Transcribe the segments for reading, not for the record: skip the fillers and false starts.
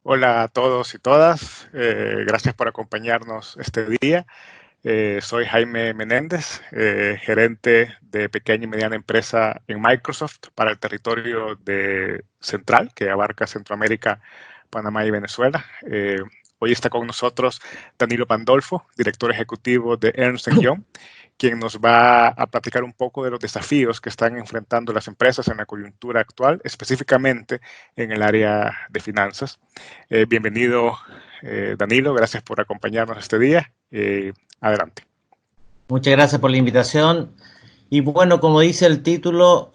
Hola a todos y todas, gracias por acompañarnos este día. Soy Jaime Menéndez, gerente de pequeña y mediana empresa en Microsoft para el territorio de Central, que abarca Centroamérica, Panamá y Venezuela. Hoy está con nosotros Danilo Pandolfo, director ejecutivo de Ernst Young, quien nos va a platicar un poco de los desafíos que están enfrentando las empresas en la coyuntura actual, específicamente en el área de finanzas. Bienvenido, Danilo, gracias por acompañarnos este día. Adelante. Muchas gracias por la invitación. Y bueno, como dice el título,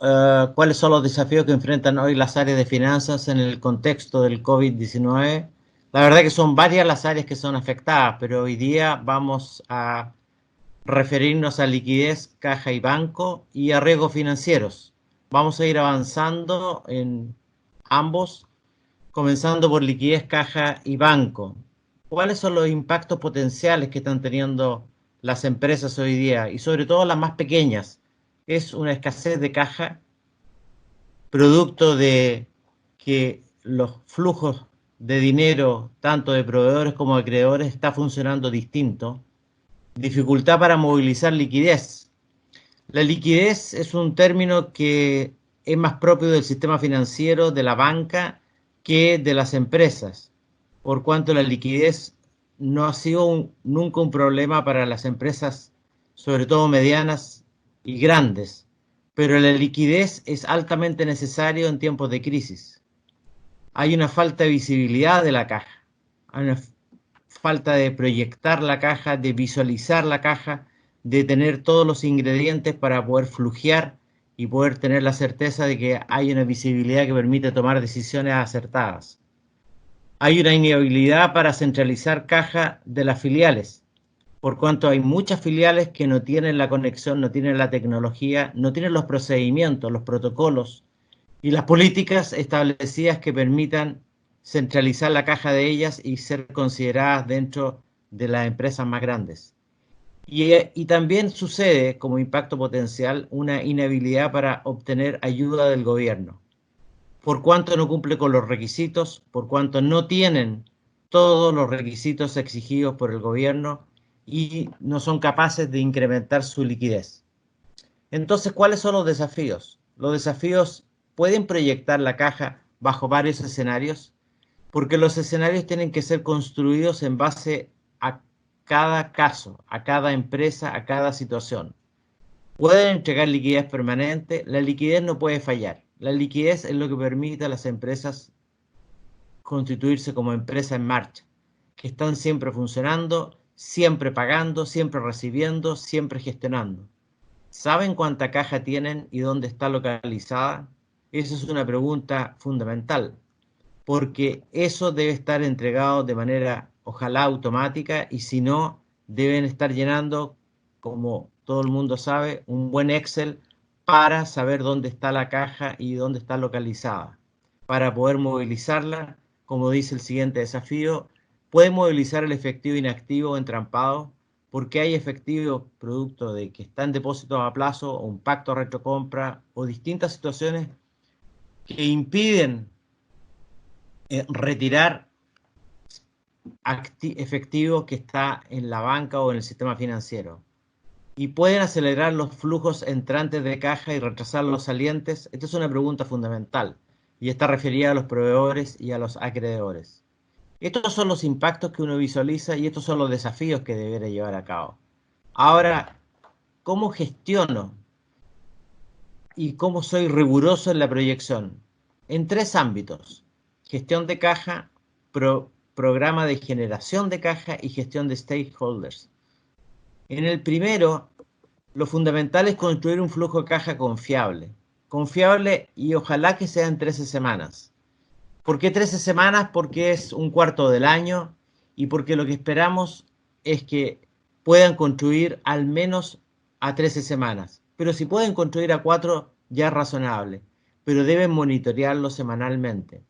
¿cuáles son los desafíos que enfrentan hoy las áreas de finanzas en el contexto del COVID-19? La verdad que son varias las áreas que son afectadas, pero hoy día vamos a referirnos a liquidez, caja y banco y a riesgos financieros. Vamos a ir avanzando en ambos, comenzando por liquidez, caja y banco. ¿Cuáles son los impactos potenciales que están teniendo las empresas hoy día y sobre todo las más pequeñas? Es una escasez de caja, producto de que los flujos de dinero, tanto de proveedores como de acreedores, está funcionando distinto. Dificultad para movilizar liquidez. La liquidez es un término que es más propio del sistema financiero, de la banca, que de las empresas, por cuanto la liquidez no ha sido nunca un problema para las empresas, sobre todo medianas y grandes, pero la liquidez es altamente necesario en tiempos de crisis. Hay una falta de visibilidad de la caja, hay una falta de proyectar la caja, de visualizar la caja, de tener todos los ingredientes para poder flujear y poder tener la certeza de que hay una visibilidad que permite tomar decisiones acertadas. Hay una inhabilidad para centralizar caja de las filiales, por cuanto hay muchas filiales que no tienen la conexión, no tienen la tecnología, no tienen los procedimientos, los protocolos y las políticas establecidas que permitan centralizar la caja de ellas y ser consideradas dentro de las empresas más grandes. Y también sucede como impacto potencial una inhabilidad para obtener ayuda del gobierno, por cuanto no cumple con los requisitos, por cuanto no tienen todos los requisitos exigidos por el gobierno y no son capaces de incrementar su liquidez. Entonces, ¿cuáles son los desafíos? Los desafíos pueden proyectar la caja bajo varios escenarios, porque los escenarios tienen que ser construidos en base a cada caso, a cada empresa, a cada situación. Pueden entregar liquidez permanente, la liquidez no puede fallar. La liquidez es lo que permite a las empresas constituirse como empresa en marcha, que están siempre funcionando, siempre pagando, siempre recibiendo, siempre gestionando. ¿Saben cuánta caja tienen y dónde está localizada? Esa es una pregunta fundamental, porque eso debe estar entregado de manera, ojalá, automática, y si no, deben estar llenando, como todo el mundo sabe, un buen Excel para saber dónde está la caja y dónde está localizada, para poder movilizarla. Como dice el siguiente desafío, puede movilizar el efectivo inactivo o entrampado, porque hay efectivo producto de que está en depósitos a plazo o un pacto de retrocompra o distintas situaciones que impiden retirar efectivo que está en la banca o en el sistema financiero. Y pueden acelerar los flujos entrantes de caja y retrasar los salientes. Esta es una pregunta fundamental y está referida a los proveedores y a los acreedores. Estos son los impactos que uno visualiza y estos son los desafíos que deberá llevar a cabo. Ahora, ¿cómo gestiono y cómo soy riguroso en la proyección? En tres ámbitos: gestión de caja, programa de generación de caja y gestión de stakeholders. En el primero, lo fundamental es construir un flujo de caja confiable y ojalá que sea en 13 semanas. ¿Por qué 13 semanas? Porque es un cuarto del año y porque lo que esperamos es que puedan construir al menos a 13 semanas. Pero si pueden construir a 4, ya es razonable. Pero deben monitorearlo semanalmente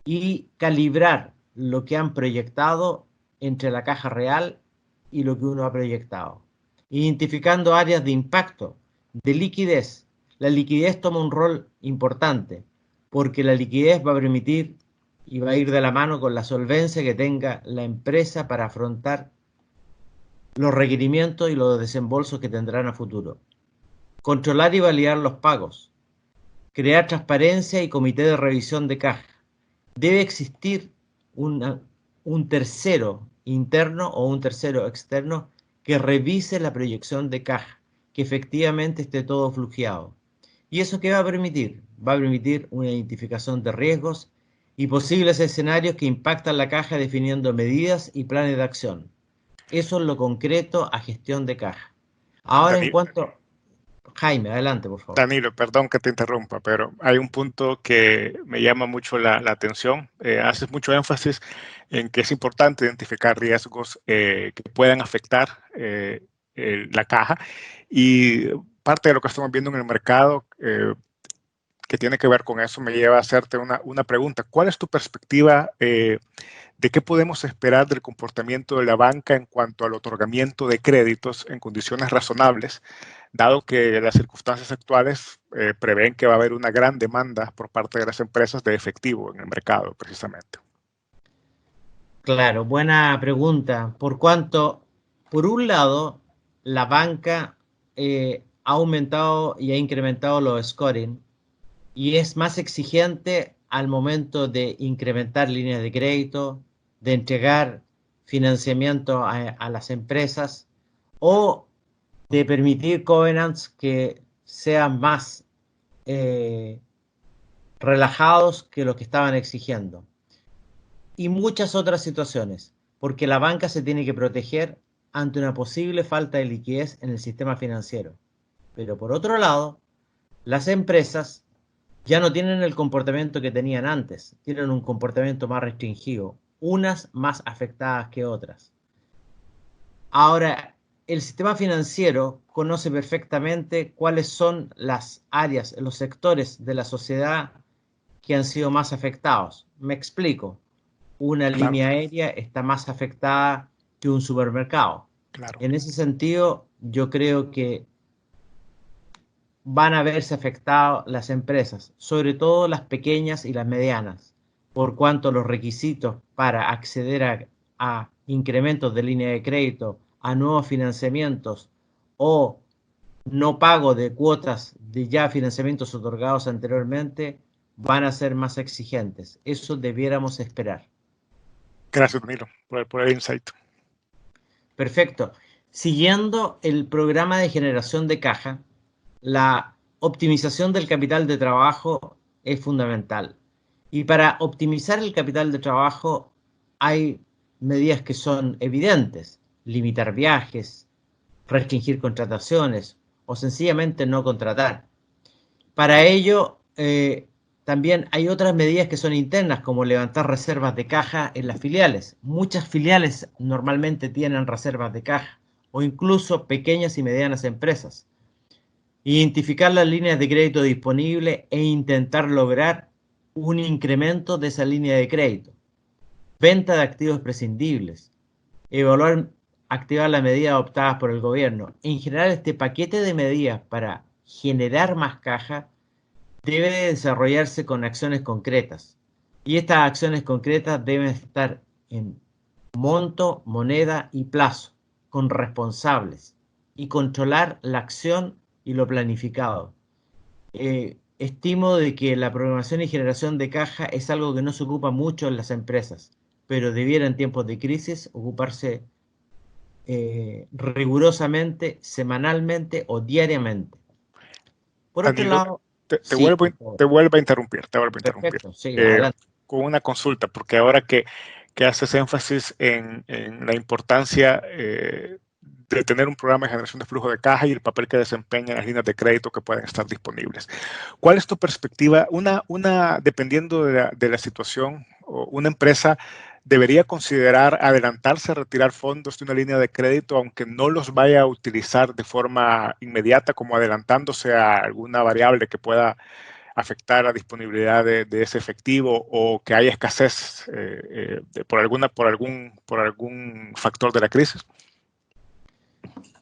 y calibrar lo que han proyectado entre la caja real y lo que uno ha proyectado. Identificando áreas de impacto, de liquidez. La liquidez toma un rol importante porque la liquidez va a permitir y va a ir de la mano con la solvencia que tenga la empresa para afrontar los requerimientos y los desembolsos que tendrán a futuro. Controlar y validar los pagos. Crear transparencia y comité de revisión de caja. Debe existir un tercero interno o un tercero externo que revise la proyección de caja, que efectivamente esté todo flujeado. ¿Y eso qué va a permitir? Va a permitir una identificación de riesgos y posibles escenarios que impactan la caja definiendo medidas y planes de acción. Eso es lo concreto a gestión de caja. Ahora en Dani- cuanto... Jaime, adelante, por favor. Danilo, perdón que te interrumpa, pero hay un punto que me llama mucho la atención. Haces mucho énfasis en que es importante identificar riesgos que puedan afectar la caja y parte de lo que estamos viendo en el mercado que tiene que ver con eso me lleva a hacerte una pregunta. ¿Cuál es tu perspectiva de qué podemos esperar del comportamiento de la banca en cuanto al otorgamiento de créditos en condiciones razonables, dado que las circunstancias actuales prevén que va a haber una gran demanda por parte de las empresas de efectivo en el mercado, precisamente? Claro, buena pregunta. Por cuanto, por un lado, la banca ha aumentado y ha incrementado los scoring y es más exigente al momento de incrementar líneas de crédito, de entregar financiamiento a las empresas o de permitir covenants que sean más eh, relajados que lo que estaban exigiendo. Y muchas otras situaciones, porque la banca se tiene que proteger ante una posible falta de liquidez en el sistema financiero. Pero por otro lado, las empresas ya no tienen el comportamiento que tenían antes, tienen un comportamiento más restringido, unas más afectadas que otras. Ahora, el sistema financiero conoce perfectamente cuáles son las áreas, los sectores de la sociedad que han sido más afectados. Me explico. Una Claro, línea aérea está más afectada que un supermercado. claro. En ese sentido, yo creo que van a verse afectadas las empresas, sobre todo las pequeñas y las medianas, por cuanto los requisitos para acceder a incrementos de línea de crédito, a nuevos financiamientos o no pago de cuotas de ya financiamientos otorgados anteriormente van a ser más exigentes. Eso debiéramos esperar. Gracias, Danilo, por el insight. Perfecto. Siguiendo el programa de generación de caja, la optimización del capital de trabajo es fundamental. Y para optimizar el capital de trabajo hay medidas que son evidentes. Limitar viajes, restringir contrataciones o sencillamente no contratar. Para ello, también hay otras medidas que son internas, como levantar reservas de caja en las filiales. Muchas filiales normalmente tienen reservas de caja o incluso pequeñas y medianas empresas. Identificar las líneas de crédito disponibles e intentar lograr un incremento de esa línea de crédito. Venta de activos prescindibles. Evaluar, activar las medidas adoptadas por el gobierno. En general, este paquete de medidas para generar más caja debe desarrollarse con acciones concretas. Y estas acciones concretas deben estar en monto, moneda y plazo, con responsables, y controlar la acción y lo planificado. Estimo de que la programación y generación de caja es algo que no se ocupa mucho en las empresas, pero debiera en tiempos de crisis ocuparse rigurosamente, semanalmente o diariamente. Por otro Danilo, lado, te sí, vuelvo, por favor. te vuelvo a interrumpir, te vuelvo a interrumpir. Perfecto, sí, Eh, adelante. con una consulta, porque ahora que haces énfasis en la importancia de tener un programa de generación de flujo de caja y el papel que desempeñan las líneas de crédito que pueden estar disponibles. ¿Cuál es tu perspectiva? Dependiendo de la situación, una empresa debería considerar adelantarse a retirar fondos de una línea de crédito, aunque no los vaya a utilizar de forma inmediata, como adelantándose a alguna variable que pueda afectar la disponibilidad de ese efectivo o que haya escasez por algún factor de la crisis?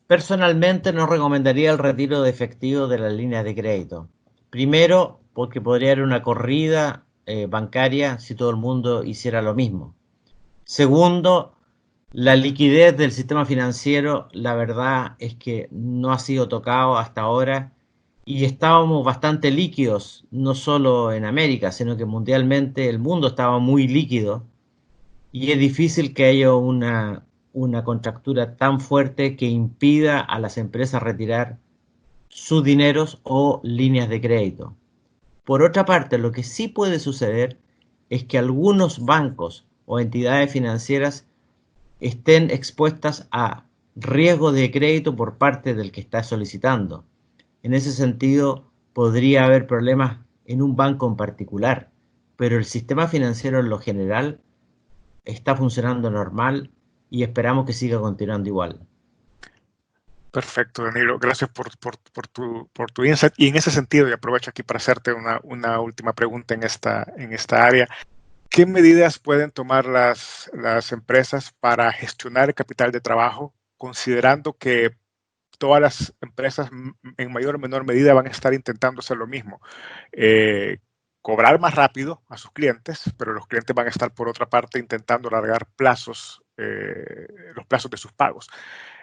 Personalmente no recomendaría el retiro de efectivo de las líneas de crédito. Primero, porque podría haber una corrida bancaria si todo el mundo hiciera lo mismo. Segundo, la liquidez del sistema financiero, la verdad es que no ha sido tocado hasta ahora y estábamos bastante líquidos, no solo en América, sino que mundialmente el mundo estaba muy líquido y es difícil que haya una contractura tan fuerte que impida a las empresas retirar sus dineros o líneas de crédito. Por otra parte, lo que sí puede suceder es que algunos bancos o entidades financieras estén expuestas a riesgo de crédito por parte del que está solicitando. En ese sentido, podría haber problemas en un banco en particular, pero el sistema financiero en lo general está funcionando normal y esperamos que siga continuando igual. Perfecto, Danilo. Gracias por tu insight. Y en ese sentido, y aprovecho aquí para hacerte una última pregunta en esta área. ¿Qué medidas pueden tomar las empresas para gestionar el capital de trabajo, considerando que todas las empresas en mayor o menor medida van a estar intentando hacer lo mismo? Cobrar más rápido a sus clientes, pero los clientes van a estar por otra parte intentando alargar los plazos de sus pagos.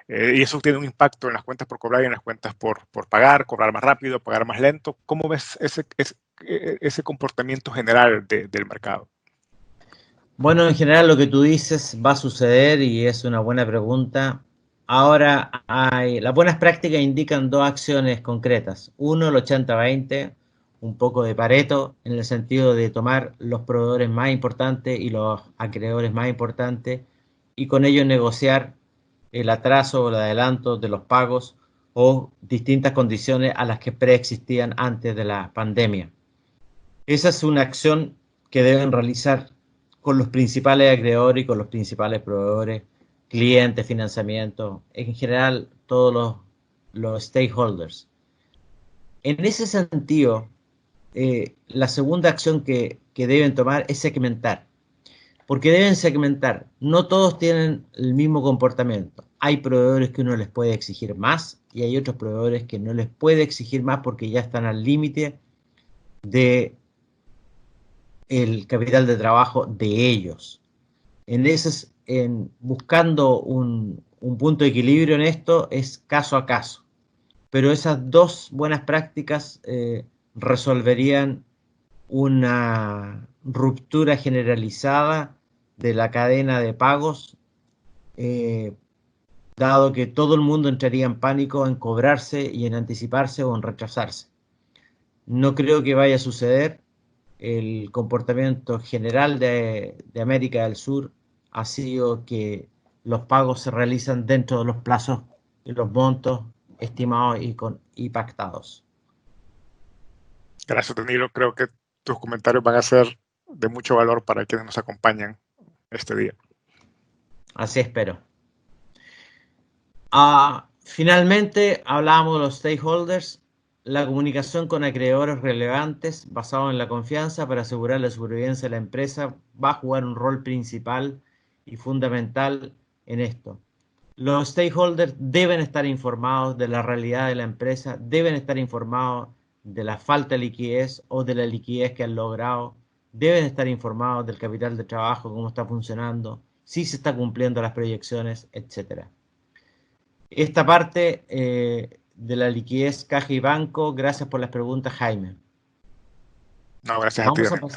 Y eso tiene un impacto en las cuentas por cobrar y en las cuentas por pagar, cobrar más rápido, pagar más lento. ¿Cómo ves ese comportamiento general del mercado? Bueno, en general lo que tú dices va a suceder y es una buena pregunta. Ahora, las buenas prácticas indican dos acciones concretas. Uno, el 80-20, un poco de Pareto, en el sentido de tomar los proveedores más importantes y los acreedores más importantes y con ellos negociar el atraso o el adelanto de los pagos o distintas condiciones a las que preexistían antes de la pandemia. Esa es una acción que deben realizar con los principales acreedores y con los principales proveedores, clientes, financiamiento, en general todos los stakeholders. En ese sentido, la segunda acción que deben tomar es segmentar, porque deben segmentar. No todos tienen el mismo comportamiento. Hay proveedores que uno les puede exigir más y hay otros proveedores que no les puede exigir más porque ya están al límite de el capital de trabajo de ellos. Buscando un punto de equilibrio en esto es caso a caso. Pero esas dos buenas prácticas resolverían una ruptura generalizada de la cadena de pagos, dado que todo el mundo entraría en pánico en cobrarse y en anticiparse o en retrasarse. No creo que vaya a suceder. El comportamiento general de América del Sur ha sido que los pagos se realizan dentro de los plazos y los montos estimados y pactados. Gracias, Danilo. Creo que tus comentarios van a ser de mucho valor para quienes nos acompañan este día. Así espero. Finalmente, hablábamos de los stakeholders. La comunicación con acreedores relevantes basado en la confianza para asegurar la supervivencia de la empresa va a jugar un rol principal y fundamental en esto. Los stakeholders deben estar informados de la realidad de la empresa, deben estar informados de la falta de liquidez o de la liquidez que han logrado, deben estar informados del capital de trabajo, cómo está funcionando, si se está cumpliendo las proyecciones, etc. Esta parte de la liquidez, caja y banco, gracias por las preguntas, Jaime. No, gracias a ti, Danilo.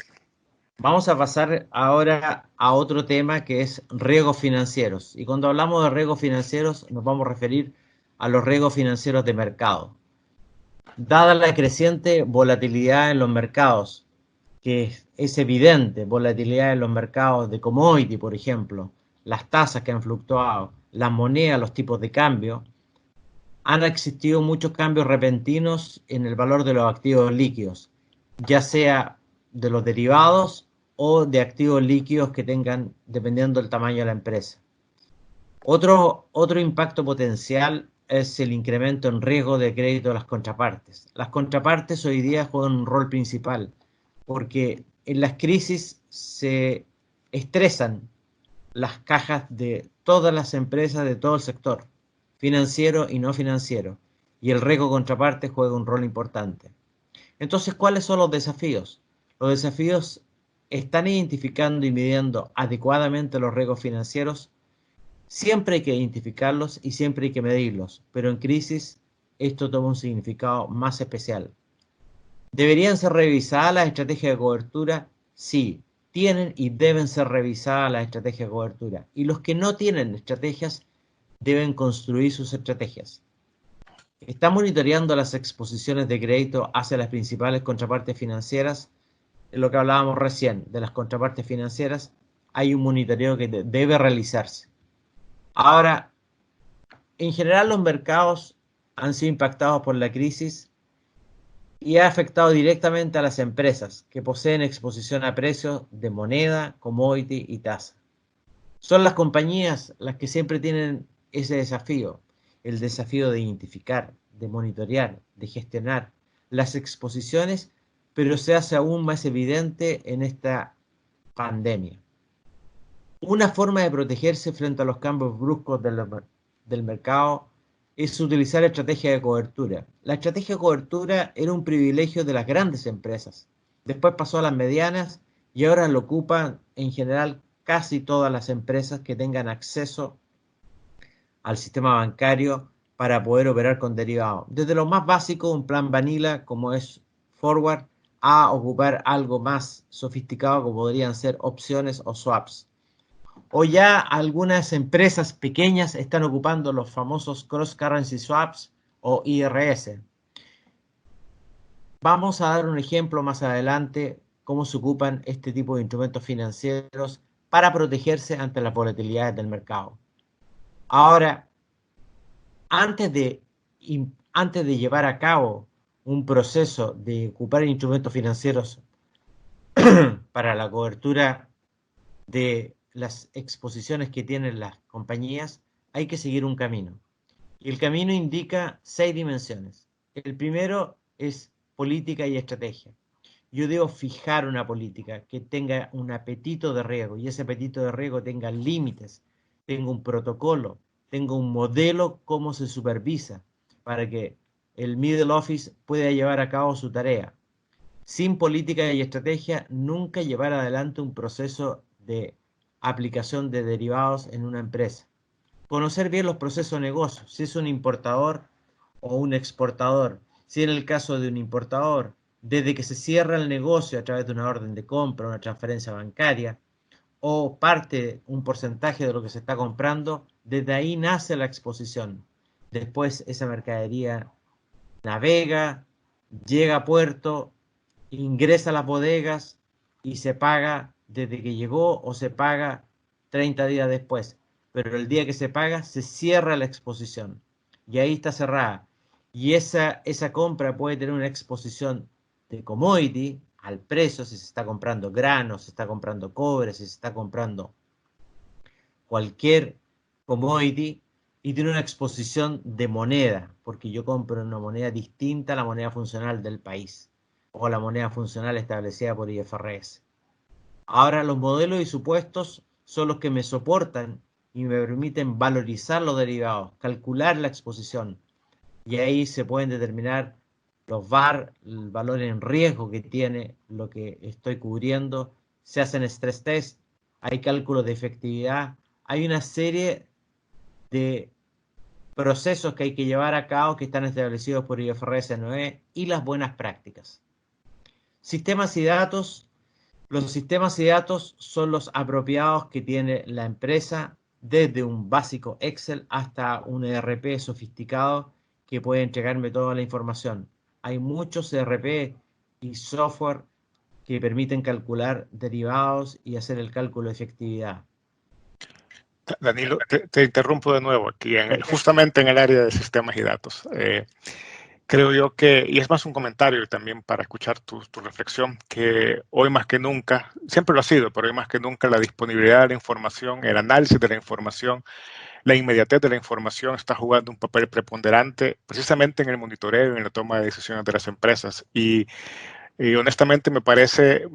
Vamos a pasar ahora a otro tema que es riesgos financieros. Y cuando hablamos de riesgos financieros nos vamos a referir a los riesgos financieros de mercado. Dada la creciente volatilidad en los mercados, que es evidente, volatilidad en los mercados de commodity, por ejemplo, las tasas que han fluctuado, las monedas, los tipos de cambio, han existido muchos cambios repentinos en el valor de los activos líquidos, ya sea de los derivados o de activos líquidos que tengan, dependiendo del tamaño de la empresa. Otro impacto potencial es el incremento en riesgo de crédito de las contrapartes. Las contrapartes hoy día juegan un rol principal porque en las crisis se estresan las cajas de todas las empresas de todo el sector, financiero y no financiero, y el riesgo contraparte juega un rol importante. Entonces, ¿cuáles son los desafíos? Los desafíos están identificando y midiendo adecuadamente los riesgos financieros, siempre hay que identificarlos y siempre hay que medirlos, pero en crisis esto toma un significado más especial. ¿Deberían ser revisadas las estrategias de cobertura? Sí, tienen y deben ser revisadas las estrategias de cobertura. Y los que no tienen estrategias deben construir sus estrategias. ¿Está monitoreando las exposiciones de crédito hacia las principales contrapartes financieras? En lo que hablábamos recién de las contrapartes financieras, hay un monitoreo que debe realizarse. Ahora, en general los mercados han sido impactados por la crisis y ha afectado directamente a las empresas que poseen exposición a precios de moneda, commodity y tasa. Son las compañías las que siempre tienen ese desafío, el desafío de identificar, de monitorear, de gestionar las exposiciones, pero se hace aún más evidente en esta pandemia. Una forma de protegerse frente a los cambios bruscos del mercado es utilizar estrategias de cobertura. La estrategia de cobertura era un privilegio de las grandes empresas. Después pasó a las medianas y ahora lo ocupan en general casi todas las empresas que tengan acceso al sistema bancario para poder operar con derivados. Desde lo más básico, un plan vanilla como es forward, a ocupar algo más sofisticado como podrían ser opciones o swaps. O ya algunas empresas pequeñas están ocupando los famosos Cross Currency Swaps o IRS. Vamos a dar un ejemplo más adelante cómo se ocupan este tipo de instrumentos financieros para protegerse ante las volatilidades del mercado. Ahora, antes de llevar a cabo un proceso de ocupar instrumentos financieros para la cobertura de las exposiciones que tienen las compañías, hay que seguir un camino. Y el camino indica 6 dimensiones. El primero es política y estrategia. Yo debo fijar una política que tenga un apetito de riesgo y ese apetito de riesgo tenga límites, tenga un protocolo, tenga un modelo cómo se supervisa para que el middle office pueda llevar a cabo su tarea. Sin política y estrategia, nunca llevar adelante un proceso de aplicación de derivados en una empresa. Conocer bien los procesos de negocio, si es un importador o un exportador. Si en el caso de un importador, desde que se cierra el negocio a través de una orden de compra, una transferencia bancaria, o parte, un porcentaje de lo que se está comprando, desde ahí nace la exposición. Después esa mercadería navega, llega a puerto, ingresa a las bodegas y se paga desde que llegó o se paga 30 días después. Pero el día que se paga se cierra la exposición y ahí está cerrada. Y esa compra puede tener una exposición de commodity al precio, si se está comprando granos, si se está comprando cobre, si se está comprando cualquier commodity, y tiene una exposición de moneda, porque yo compro una moneda distinta a la moneda funcional del país o la moneda funcional establecida por IFRS. Ahora los modelos y supuestos son los que me soportan y me permiten valorizar los derivados, calcular la exposición y ahí se pueden determinar los VAR, el valor en riesgo que tiene lo que estoy cubriendo, se hacen stress test, hay cálculos de efectividad, hay una serie de procesos que hay que llevar a cabo que están establecidos por IFRS 9 y las buenas prácticas. Sistemas y datos. Los sistemas y datos son los apropiados que tiene la empresa, desde un básico Excel hasta un ERP sofisticado que puede entregarme toda la información. Hay muchos ERP y software que permiten calcular derivados y hacer el cálculo de efectividad. Danilo, te interrumpo de nuevo aquí, justamente en el área de sistemas y datos. Creo yo que, y es más un comentario también para escuchar tu reflexión, que hoy más que nunca, siempre lo ha sido, pero hoy más que nunca la disponibilidad de la información, el análisis de la información, la inmediatez de la información está jugando un papel preponderante precisamente en el monitoreo y en la toma de decisiones de las empresas. Y honestamente me parece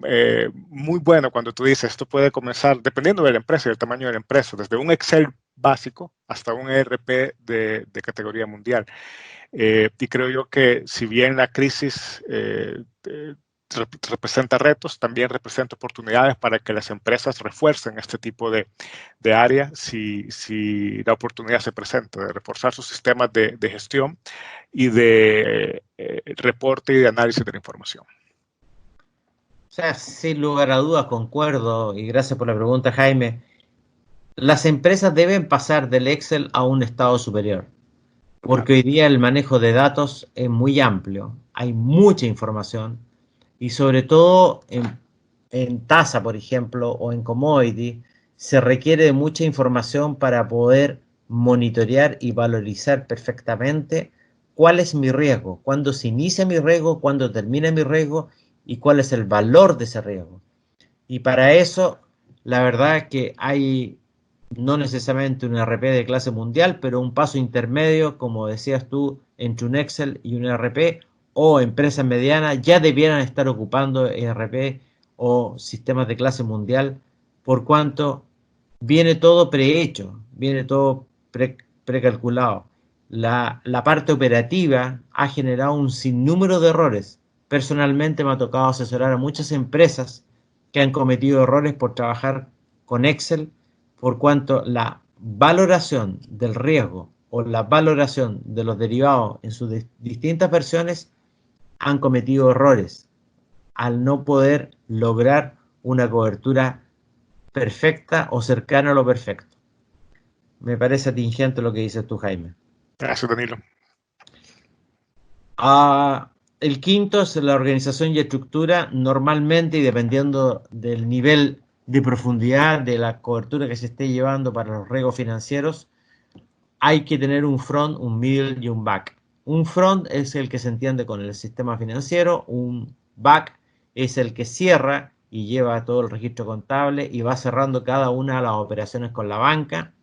muy bueno cuando tú dices, esto puede comenzar, dependiendo de la empresa y del tamaño de la empresa, desde un Excel básico hasta un ERP de categoría mundial. Y creo yo que si bien la crisis representa retos, también representa oportunidades para que las empresas refuercen este tipo de área si la oportunidad se presenta, de reforzar sus sistemas de gestión y de reporte y de análisis de la información. O sea, sin lugar a dudas, concuerdo, y gracias por la pregunta, Jaime. Las empresas deben pasar del Excel a un estado superior, porque hoy día el manejo de datos es muy amplio, hay mucha información, y sobre todo en tasa, por ejemplo, o en commodity, se requiere de mucha información para poder monitorear y valorizar perfectamente cuál es mi riesgo, cuándo se inicia mi riesgo, cuándo termina mi riesgo y cuál es el valor de ese riesgo. Y para eso, la verdad es que hay no necesariamente un ERP de clase mundial, pero un paso intermedio, como decías tú, entre un Excel y un ERP, o empresas medianas ya debieran estar ocupando ERP o sistemas de clase mundial, por cuanto viene todo prehecho, viene todo precalculado. La parte operativa ha generado un sinnúmero de errores. Personalmente me ha tocado asesorar a muchas empresas que han cometido errores por trabajar con Excel, por cuanto la valoración del riesgo o la valoración de los derivados en sus distintas versiones han cometido errores al no poder lograr una cobertura perfecta o cercana a lo perfecto. Me parece atingente lo que dices tú, Jaime. Gracias, Danilo. El quinto es la organización y estructura. Normalmente, y dependiendo del nivel de profundidad de la cobertura que se esté llevando para los riesgos financieros, hay que tener un front, un middle y un back. Un front es el que se entiende con el sistema financiero, un back es el que cierra y lleva todo el registro contable y va cerrando cada una de las operaciones con la banca,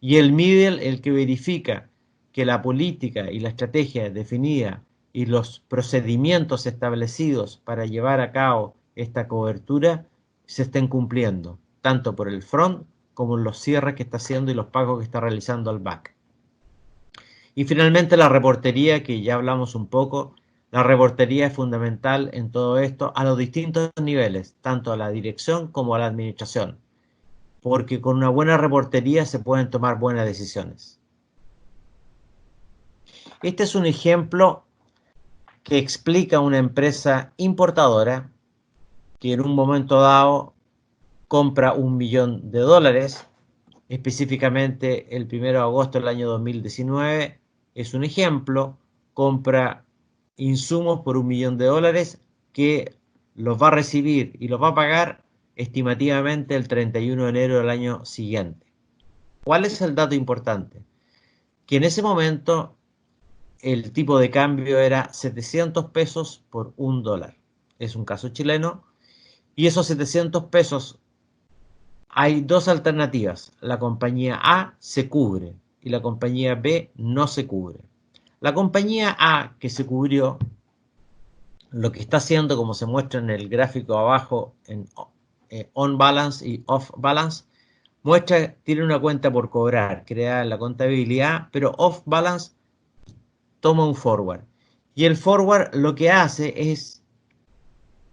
y el middle el que verifica que la política y la estrategia definida y los procedimientos establecidos para llevar a cabo esta cobertura se estén cumpliendo, tanto por el front como en los cierres que está haciendo y los pagos que está realizando al back. Y finalmente la reportería, que ya hablamos un poco. La reportería es fundamental en todo esto a los distintos niveles, tanto a la dirección como a la administración, porque con una buena reportería se pueden tomar buenas decisiones. Este es un ejemplo que explica una empresa importadora que en un momento dado compra $1 millón, específicamente el 1 de agosto del año 2019, es un ejemplo, compra insumos por $1 millón que los va a recibir y los va a pagar estimativamente el 31 de enero del año siguiente. ¿Cuál es el dato importante? Que en ese momento el tipo de cambio era 700 pesos por $1. Es un caso chileno. Y esos 700 pesos, hay dos alternativas. La compañía A se cubre y la compañía B no se cubre. La compañía A que se cubrió, lo que está haciendo, como se muestra en el gráfico abajo, en on balance y off balance, tiene una cuenta por cobrar creada en la contabilidad, pero off balance toma un forward. Y el forward lo que hace es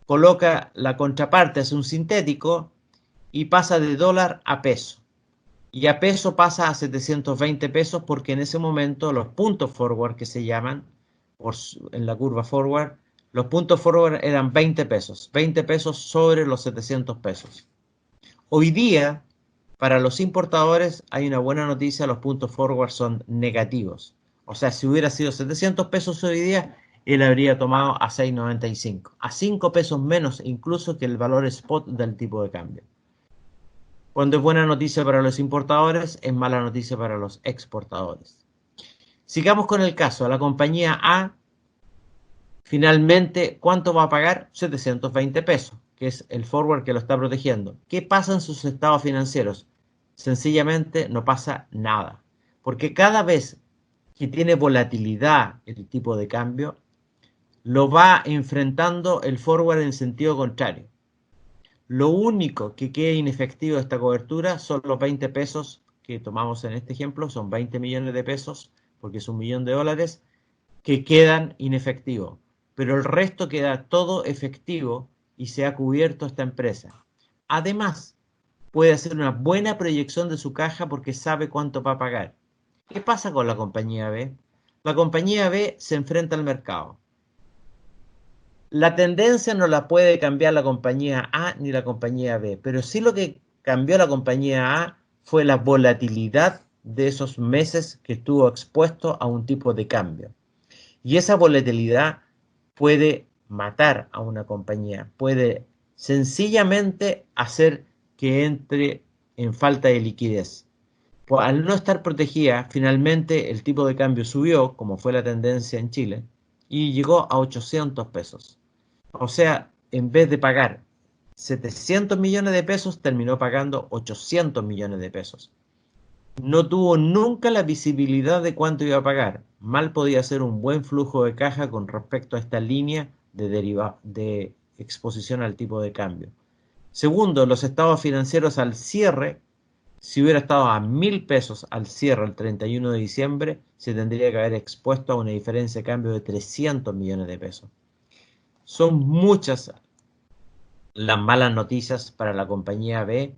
coloca la contraparte, hace un sintético y pasa de dólar a peso. Y a peso pasa a 720 pesos porque en ese momento los puntos forward que se llaman, en la curva forward, los puntos forward eran 20 pesos. 20 pesos sobre los 700 pesos. Hoy día, para los importadores hay una buena noticia, los puntos forward son negativos. O sea, si hubiera sido 700 pesos hoy día, él habría tomado a 6.95, a 5 pesos menos incluso que el valor spot del tipo de cambio. Cuando es buena noticia para los importadores, es mala noticia para los exportadores. Sigamos con el caso. La compañía A, finalmente, ¿cuánto va a pagar? 720 pesos, que es el forward que lo está protegiendo. ¿Qué pasa en sus estados financieros? Sencillamente no pasa nada, porque cada vez que tiene volatilidad el tipo de cambio, lo va enfrentando el forward en sentido contrario. Lo único que queda inefectivo de esta cobertura son los 20 pesos que tomamos en este ejemplo, son 20 millones de pesos, porque es $1 millón, que quedan inefectivos. pero el resto queda todo efectivo y se ha cubierto esta empresa. Además, puede hacer una buena proyección de su caja porque sabe cuánto va a pagar. ¿Qué pasa con la compañía B? La compañía B se enfrenta al mercado. La tendencia no la puede cambiar la compañía A ni la compañía B, pero sí lo que cambió la compañía A fue la volatilidad de esos meses que estuvo expuesto a un tipo de cambio. Y esa volatilidad puede matar a una compañía, puede sencillamente hacer que entre en falta de liquidez. Pues al no estar protegida, finalmente el tipo de cambio subió, como fue la tendencia en Chile, y llegó a 800 pesos. O sea, en vez de pagar 700 millones de pesos, terminó pagando 800 millones de pesos. No tuvo nunca la visibilidad de cuánto iba a pagar. Mal podía hacer un buen flujo de caja con respecto a esta línea de exposición al tipo de cambio. Segundo, los estados financieros al cierre, si hubiera estado a 1.000 pesos al cierre el 31 de diciembre, se tendría que haber expuesto a una diferencia de cambio de 300 millones de pesos. Son muchas las malas noticias para la compañía B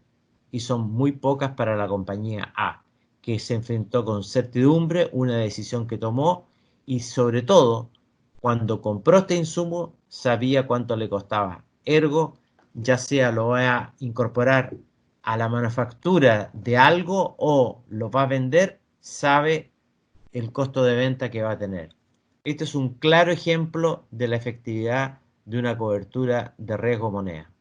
y son muy pocas para la compañía A, que se enfrentó con certidumbre, una decisión que tomó y sobre todo, cuando compró este insumo, sabía cuánto le costaba. Ergo, ya sea lo va a incorporar a la manufactura de algo o lo va a vender, sabe el costo de venta que va a tener. Este es un claro ejemplo de la efectividad de una cobertura de riesgo moneda.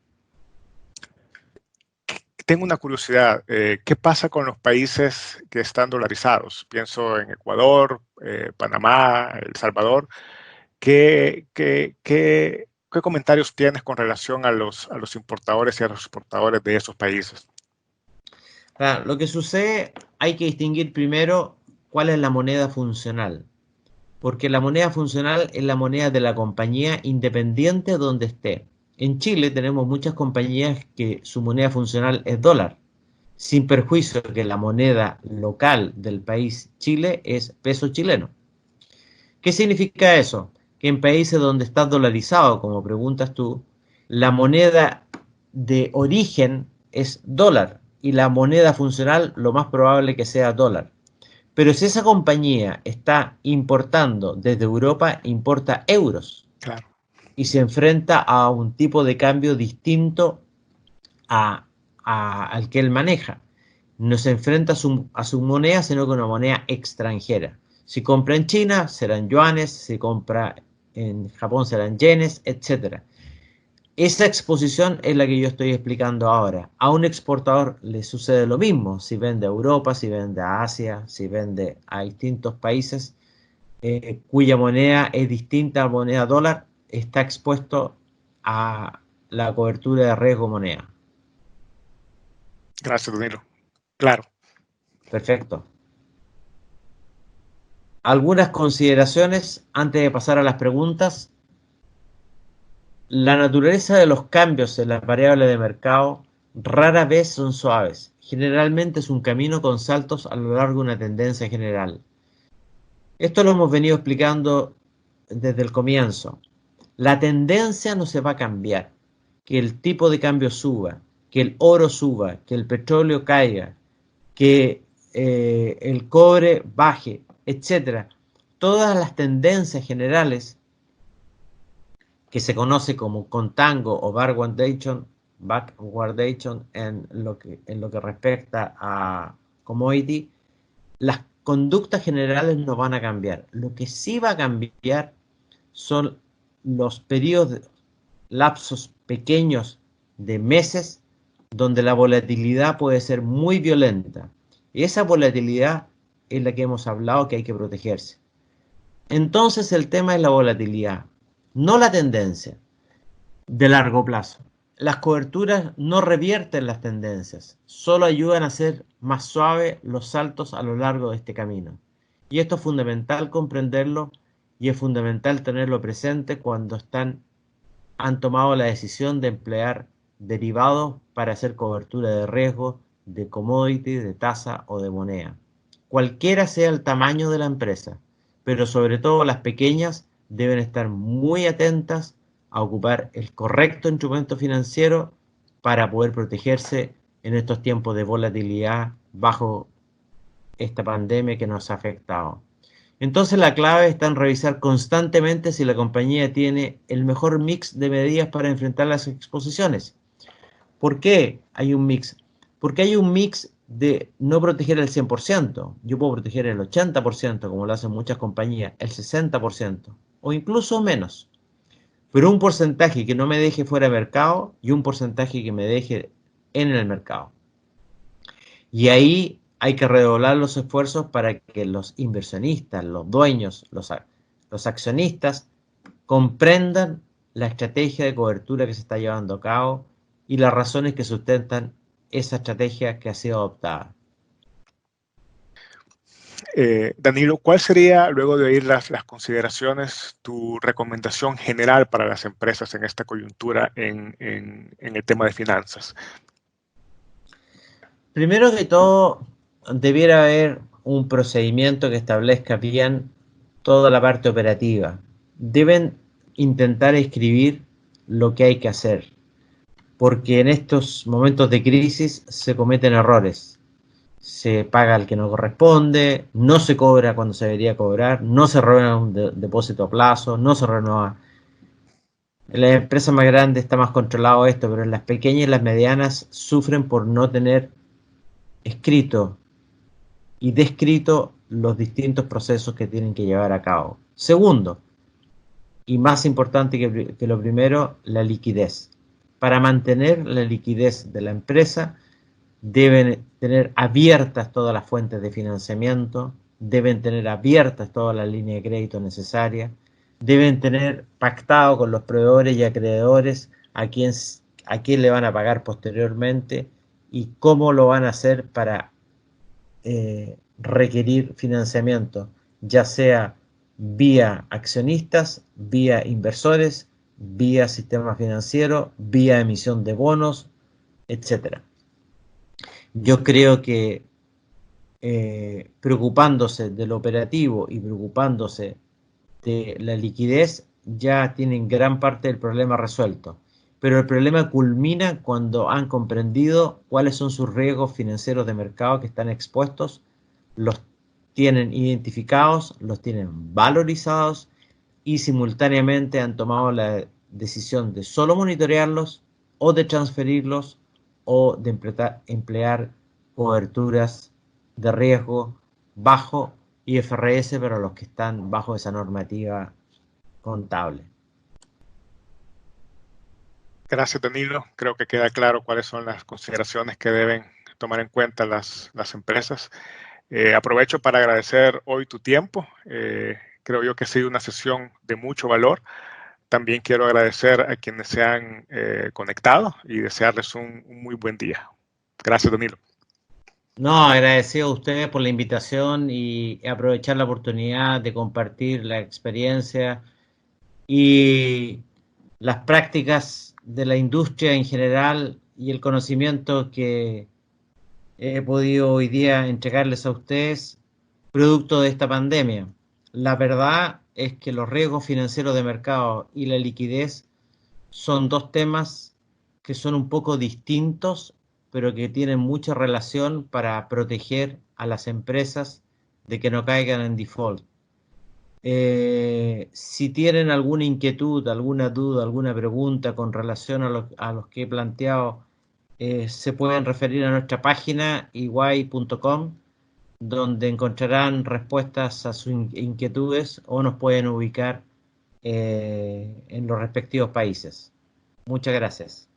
Tengo una curiosidad, ¿qué pasa con los países que están dolarizados? Pienso en Ecuador, Panamá, El Salvador. ¿Qué comentarios tienes con relación a los importadores y a los exportadores de esos países? Claro, lo que sucede, hay que distinguir primero cuál es la moneda funcional, porque la moneda funcional es la moneda de la compañía independiente donde esté. En Chile tenemos muchas compañías que su moneda funcional es dólar, sin perjuicio que la moneda local del país Chile es peso chileno. ¿Qué significa eso? Que en países donde está dolarizado, como preguntas tú, la moneda de origen es dólar y la moneda funcional lo más probable que sea dólar. Pero si esa compañía está importando desde Europa, importa euros Claro. y se enfrenta a un tipo de cambio distinto al que él maneja. No se enfrenta a su moneda, sino que una moneda extranjera. Si compra en China, serán yuanes, si compra en Japón, serán yenes, etc. Esa exposición es la que yo estoy explicando ahora. A un exportador le sucede lo mismo. Si vende a Europa, si vende a Asia, si vende a distintos países cuya moneda es distinta a la moneda dólar, está expuesto a la cobertura de riesgo moneda. Gracias, Danilo. Claro. Perfecto. Algunas consideraciones antes de pasar a las preguntas. La naturaleza de los cambios en las variables de mercado rara vez son suaves. Generalmente es un camino con saltos a lo largo de una tendencia general. Esto lo hemos venido explicando desde el comienzo. La tendencia no se va a cambiar. Que el tipo de cambio suba, que el oro suba, que el petróleo caiga, que el cobre baje, etcétera. Todas las tendencias generales que se conoce como contango o backwardation en lo que respecta a commodity, las conductas generales no van a cambiar. Lo que sí va a cambiar son los periodos, lapsos pequeños de meses donde la volatilidad puede ser muy violenta. Y esa volatilidad es la que hemos hablado que hay que protegerse. Entonces el tema es la volatilidad, no la tendencia de largo plazo. Las coberturas no revierten las tendencias, solo ayudan a hacer más suaves los saltos a lo largo de este camino. Y esto es fundamental comprenderlo y es fundamental tenerlo presente cuando han tomado la decisión de emplear derivados para hacer cobertura de riesgo de commodity, de tasa o de moneda. Cualquiera sea el tamaño de la empresa, pero sobre todo las pequeñas deben estar muy atentas a ocupar el correcto instrumento financiero para poder protegerse en estos tiempos de volatilidad bajo esta pandemia que nos ha afectado. Entonces la clave está en revisar constantemente si la compañía tiene el mejor mix de medidas para enfrentar las exposiciones. ¿Por qué hay un mix? Porque hay un mix de no proteger el 100%. Yo puedo proteger el 80%, como lo hacen muchas compañías, el 60%, o incluso menos. Pero un porcentaje que no me deje fuera de mercado y un porcentaje que me deje en el mercado. Y ahí hay que redoblar los esfuerzos para que los inversionistas, los dueños, los accionistas comprendan la estrategia de cobertura que se está llevando a cabo y las razones que sustentan esa estrategia que ha sido adoptada. Danilo, ¿cuál sería, luego de oír las consideraciones, tu recomendación general para las empresas en esta coyuntura en el tema de finanzas? Primero que todo, debiera haber un procedimiento que establezca bien toda la parte operativa. Deben intentar escribir lo que hay que hacer, porque en estos momentos de crisis se cometen errores. Se paga al que no corresponde, no se cobra cuando se debería cobrar, no se renueva un depósito a plazo, no se renueva. En las empresas más grandes está más controlado esto, pero en las pequeñas y las medianas sufren por no tener escrito y descrito los distintos procesos que tienen que llevar a cabo. Segundo, y más importante que lo primero, la liquidez. Para mantener la liquidez de la empresa, deben tener abiertas todas las fuentes de financiamiento, deben tener abiertas todas las líneas de crédito necesarias, deben tener pactado con los proveedores y acreedores a quién le van a pagar posteriormente y cómo lo van a hacer para requerir financiamiento, ya sea vía accionistas, vía inversores, vía sistema financiero, vía emisión de bonos, etcétera. Yo creo que preocupándose del operativo y preocupándose de la liquidez, ya tienen gran parte del problema resuelto. Pero el problema culmina cuando han comprendido cuáles son sus riesgos financieros de mercado que están expuestos, los tienen identificados, los tienen valorizados y simultáneamente han tomado la decisión de solo monitorearlos o de transferirlos o de emplear coberturas de riesgo bajo IFRS para los que están bajo esa normativa contable. Gracias, Danilo. Creo que queda claro cuáles son las consideraciones que deben tomar en cuenta las empresas. Aprovecho para agradecer hoy tu tiempo. Creo yo que ha sido una sesión de mucho valor. También quiero agradecer a quienes se han conectado y desearles un muy buen día. Gracias, Danilo. No, agradecido a ustedes por la invitación y aprovechar la oportunidad de compartir la experiencia y las prácticas de la industria en general y el conocimiento que he podido hoy día entregarles a ustedes producto de esta pandemia. La verdad es que los riesgos financieros de mercado y la liquidez son dos temas que son un poco distintos, pero que tienen mucha relación para proteger a las empresas de que no caigan en default. Si tienen alguna inquietud, alguna duda, alguna pregunta con relación a los que he planteado, se pueden referir a nuestra página iguay.com, donde encontrarán respuestas a sus inquietudes o nos pueden ubicar en los respectivos países. Muchas gracias.